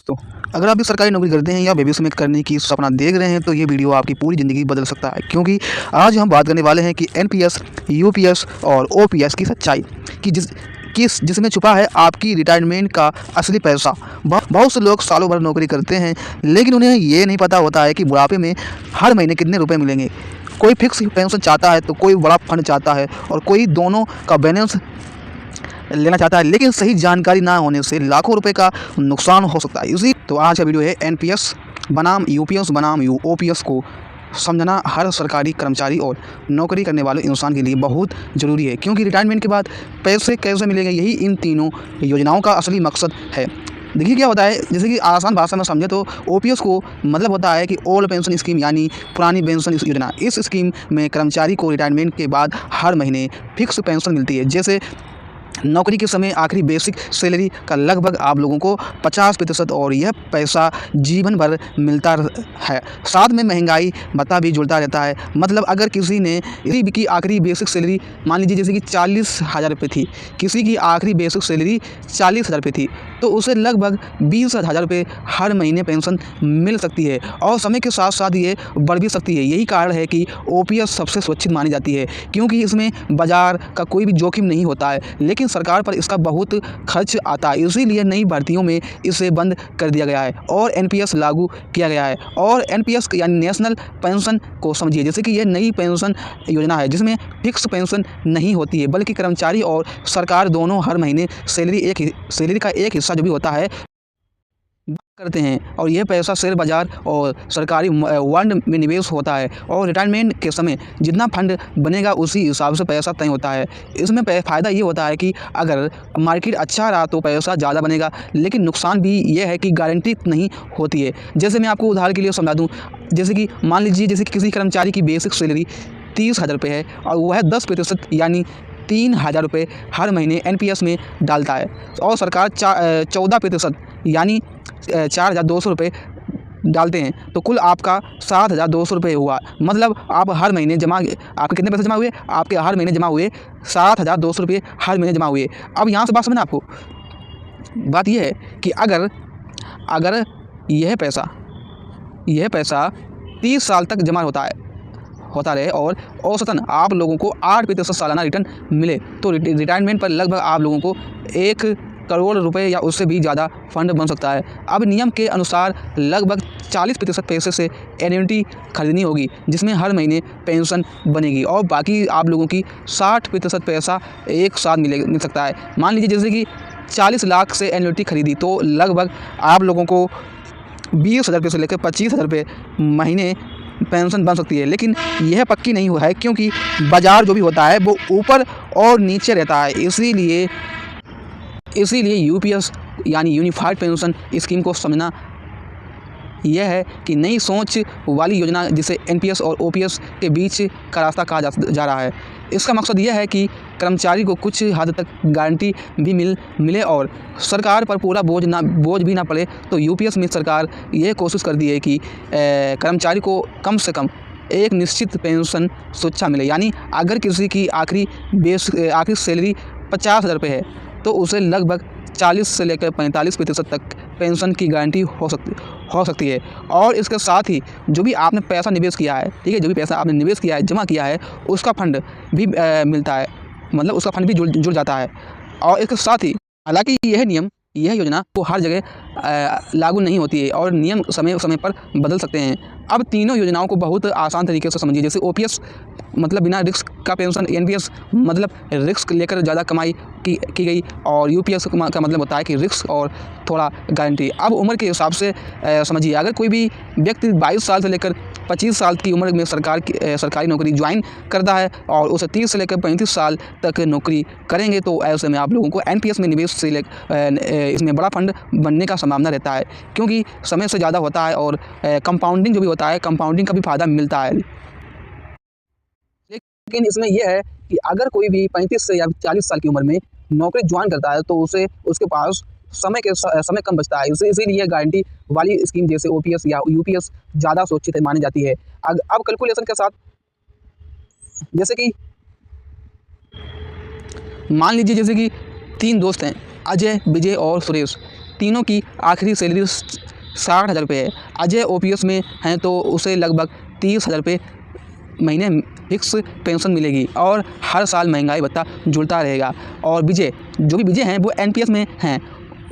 दोस्तों, अगर आप भी सरकारी नौकरी करते हैं या भविष्य में करने की सपना देख रहे हैं तो ये वीडियो आपकी पूरी ज़िंदगी बदल सकता है। क्योंकि आज हम बात करने वाले हैं कि एनपीएस, यूपीएस और ओपीएस की सच्चाई कि जिसमें छुपा है आपकी रिटायरमेंट का असली पैसा। बहुत से लोग सालों भर नौकरी करते हैं लेकिन उन्हें ये नहीं पता होता है कि बुढ़ापे में हर महीने कितने रुपए मिलेंगे। कोई फिक्स पेंशन चाहता है तो कोई बड़ा फंड चाहता है और कोई दोनों का बैलेंस लेना चाहता है, लेकिन सही जानकारी ना होने से लाखों रुपए का नुकसान हो सकता है। इसी तो आज का वीडियो है एनपीएस बनाम यूपीएस बनाम ओपीएस को समझना हर सरकारी कर्मचारी और नौकरी करने वाले इंसान के लिए बहुत ज़रूरी है, क्योंकि रिटायरमेंट के बाद पैसे कैसे मिलेंगे यही इन तीनों योजनाओं का असली मकसद है। देखिए क्या होता है, जैसे कि आसान भाषा में समझे तो ओपीएस को मतलब होता है कि ओल्ड पेंशन स्कीम यानी पुरानी पेंशन योजना। इस स्कीम में कर्मचारी को रिटायरमेंट के बाद हर महीने फिक्स पेंशन मिलती है। जैसे नौकरी के समय आखिरी बेसिक सैलरी का लगभग आप लोगों को 50% और यह पैसा जीवन भर मिलता है। साथ में महंगाई भत्ता भी जुड़ता रहता है। मतलब अगर किसी ने की आखिरी बेसिक सैलरी मान लीजिए जैसे कि 40,000 रुपये थी, किसी की आखिरी बेसिक सैलरी 40,000 रुपये थी, तो उसे लगभग 20,000 रुपये हर महीने पेंशन मिल सकती है और समय के साथ साथ ये बढ़ भी सकती है। यही कारण है कि ओपीएस सबसे सुरक्षित मानी जाती है, क्योंकि इसमें बाजार का कोई भी जोखिम नहीं होता है, लेकिन सरकार पर इसका बहुत खर्च आता है। इसीलिए नई भर्तियों में इसे बंद कर दिया गया है और एनपीएस लागू किया गया है। और एनपीएस यानी नेशनल पेंशन को समझिए जैसे कि यह नई पेंशन योजना है जिसमें फिक्स पेंशन नहीं होती है, बल्कि कर्मचारी और सरकार दोनों हर महीने सैलरी का एक हिस्सा जो भी होता है करते हैं और यह पैसा शेयर बाजार और सरकारी बॉन्ड में निवेश होता है और रिटायरमेंट के समय जितना फंड बनेगा उसी हिसाब से पैसा तय होता है। इसमें फ़ायदा ये होता है कि अगर मार्केट अच्छा रहा तो पैसा ज़्यादा बनेगा, लेकिन नुकसान भी ये है कि गारंटी नहीं होती है। जैसे मैं आपको उदाहरण के लिए समझा दूँ, जैसे कि मान लीजिए जैसे कि किसी कर्मचारी की बेसिक सैलरी 30,000 रुपये है और वह 10% यानी 3,000 रुपये हर महीने एनपीएस में डालता है और सरकार 14% यानी 4,200 रुपये डालते हैं, तो कुल आपका 7,200 रुपये हुआ। मतलब आप हर महीने आपके कितने पैसे जमा हुए? आपके हर महीने जमा हुए 7,200 रुपये हर महीने जमा हुए। अब यहाँ से बात समझना आपको, बात यह है कि अगर यह पैसा 30 साल तक जमा होता रहे और औसतन आप लोगों को 8% सालाना रिटर्न मिले तो रिटायरमेंट पर लगभग आप लोगों को 1 करोड़ रुपए या उससे भी ज़्यादा फंड बन सकता है। अब नियम के अनुसार लगभग 40% पैसे से एन्युटी खरीदनी होगी, जिसमें हर महीने पेंशन बनेगी और बाकी आप लोगों की 60% पैसा एक साथ मिल सकता है। मान लीजिए जैसे कि 40 लाख से एन्युटी खरीदी तो लगभग आप लोगों को 20,000 रुपये से लेकर 25,000 रुपये महीने पेंशन बन सकती है। लेकिन यह पक्की नहीं हुआ है, क्योंकि बाज़ार जो भी होता है वो ऊपर और नीचे रहता है। इसीलिए यूपीएस यानी यूनिफाइड पेंशन स्कीम को समझना यह है कि नई सोच वाली योजना जिसे एनपीएस और ओपीएस के बीच का रास्ता कहा जा रहा है। इसका मकसद यह है कि कर्मचारी को कुछ हद तक गारंटी भी मिले और सरकार पर पूरा बोझ भी ना पड़े। तो यूपीएस में सरकार यह कोशिश कर दी है कि कर्मचारी को कम से कम एक निश्चित पेंशन सुरक्षा मिले। यानी अगर किसी की आखिरी सैलरी 50,000 रुपये है तो उसे लगभग 40 से लेकर 45% तक पेंशन की गारंटी हो सकती है। और इसके साथ ही जो भी आपने पैसा निवेश किया है, ठीक है, जो भी पैसा आपने निवेश किया है, जमा किया है, उसका फंड भी मिलता है, मतलब उसका फंड भी जुड़ जाता है। और इसके साथ ही हालांकि यह योजना को हर जगह लागू नहीं होती है और नियम समय समय पर बदल सकते हैं। अब तीनों योजनाओं को बहुत आसान तरीके से समझिए। जैसे ओपीएस मतलब बिना रिस्क का पेंशन, एनपीएस मतलब रिस्क लेकर ज़्यादा कमाई की गई और यूपीएस का मतलब होता है कि रिस्क और थोड़ा गारंटी। अब उम्र के हिसाब से समझिए, अगर कोई भी व्यक्ति 22 साल से लेकर 25 साल की उम्र में सरकारी नौकरी ज्वाइन करता है और उसे 30 से लेकर 35 साल तक नौकरी करेंगे तो ऐसे में आप लोगों को एनपीएस में निवेश से इसमें बड़ा फंड बनने का संभावना रहता है, क्योंकि समय से ज़्यादा होता है और कंपाउंडिंग जो भी होता है, कंपाउंडिंग का भी फायदा मिलता है। लेकिन इसमें यह है कि अगर कोई भी 35 से या 40 साल की उम्र में नौकरी ज्वाइन करता है तो उसके पास समय कम बचता है। इसीलिए गारंटी वाली स्कीम जैसे ओपीएस या यूपीएस ज़्यादा सुरक्षित मानी जाती है। अब कैलकुलेशन के साथ, जैसे कि मान लीजिए जैसे कि 3 दोस्त हैं, अजय, विजय और सुरेश। तीनों की आखिरी सैलरी 60,000 रुपये है। अजय OPS में हैं तो उसे लगभग 30,000 रुपये महीने फिक्स पेंशन मिलेगी और हर साल महंगाई भत्ता जुड़ता रहेगा। और विजय, जो भी विजय हैं वो NPS में हैं,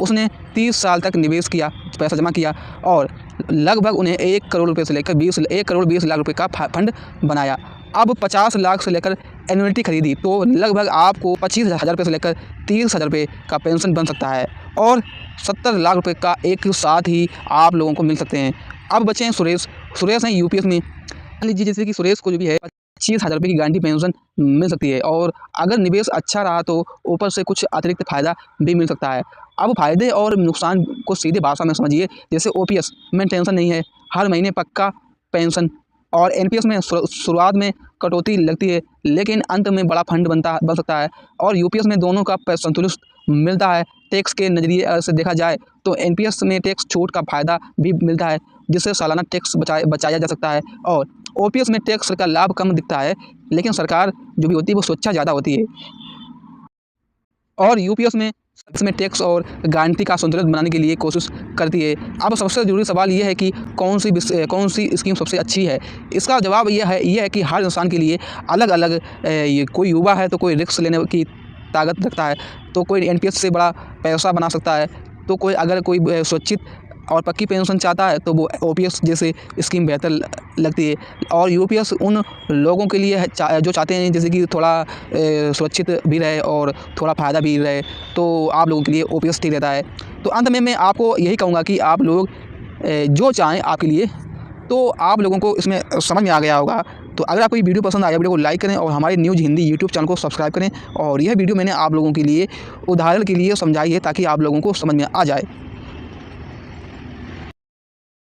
उसने 30 साल तक निवेश किया, पैसा जमा किया और लगभग उन्हें 1 करोड़ रुपये से लेकर 1 करोड़ 20 लाख रुपये का फंड बनाया। अब 50 लाख से लेकर एन्युइटी खरीदी तो लगभग आपको 25,000 रुपये से लेकर 30,000 रुपये का पेंशन बन सकता है और 70 लाख रुपये का एक साथ ही आप लोगों को मिल सकते हैं। अब बचे हैं सुरेश हैं UPS में। मान लीजिए जैसे कि सुरेश को जो भी है 25,000 रुपये की गारंटी पेंशन मिल सकती है और अगर निवेश अच्छा रहा तो ऊपर से कुछ अतिरिक्त फ़ायदा भी मिल सकता है। अब फ़ायदे और नुकसान को सीधे भाषा में समझिए। जैसे OPS में टेंशन नहीं है, हर महीने पक्का पेंशन, और NPS में शुरुआत में कटौती लगती है लेकिन अंत में बड़ा फंड बन सकता है। और UPS में दोनों का संतुलित मिलता है। टैक्स के नज़रिए से देखा जाए तो NPS में टैक्स छूट का फ़ायदा भी मिलता है जिससे सालाना टैक्स बचाया जा सकता है। और OPS में टैक्स का लाभ कम दिखता है लेकिन सरकार जो भी होती है वो सुरक्षा ज़्यादा होती है। और UPS में टैक्स और गारंटी का संतुलन बनाने के लिए कोशिश करती है। अब सबसे ज़रूरी सवाल ये है कि कौन सी स्कीम सबसे अच्छी है। इसका जवाब ये है कि हर इंसान के लिए अलग अलग, कोई युवा है तो कोई रिस्क लेने की ताकत रखता है, तो कोई NPS से बड़ा पैसा बना सकता है, तो कोई अगर कोई सुरक्षित और पक्की पेंशन चाहता है तो वो OPS जैसे स्कीम बेहतर लगती है। और UPS उन लोगों के लिए है जो चाहते हैं जैसे कि थोड़ा सुरक्षित भी रहे और थोड़ा फ़ायदा भी रहे, तो आप लोगों के लिए OPS ठीक रहता है। तो अंत में मैं आपको यही कहूँगा कि आप लोग जो चाहें आपके लिए, तो आप लोगों को इसमें समझ में आ गया होगा। तो अगर आपको ये वीडियो पसंद आया, वीडियो को लाइक करें और हमारे न्यूज़ हिंदी YouTube चैनल को सब्सक्राइब करें। और यह वीडियो मैंने आप लोगों के लिए उदाहरण के लिए समझाई है ताकि आप लोगों को समझ में आ जाए।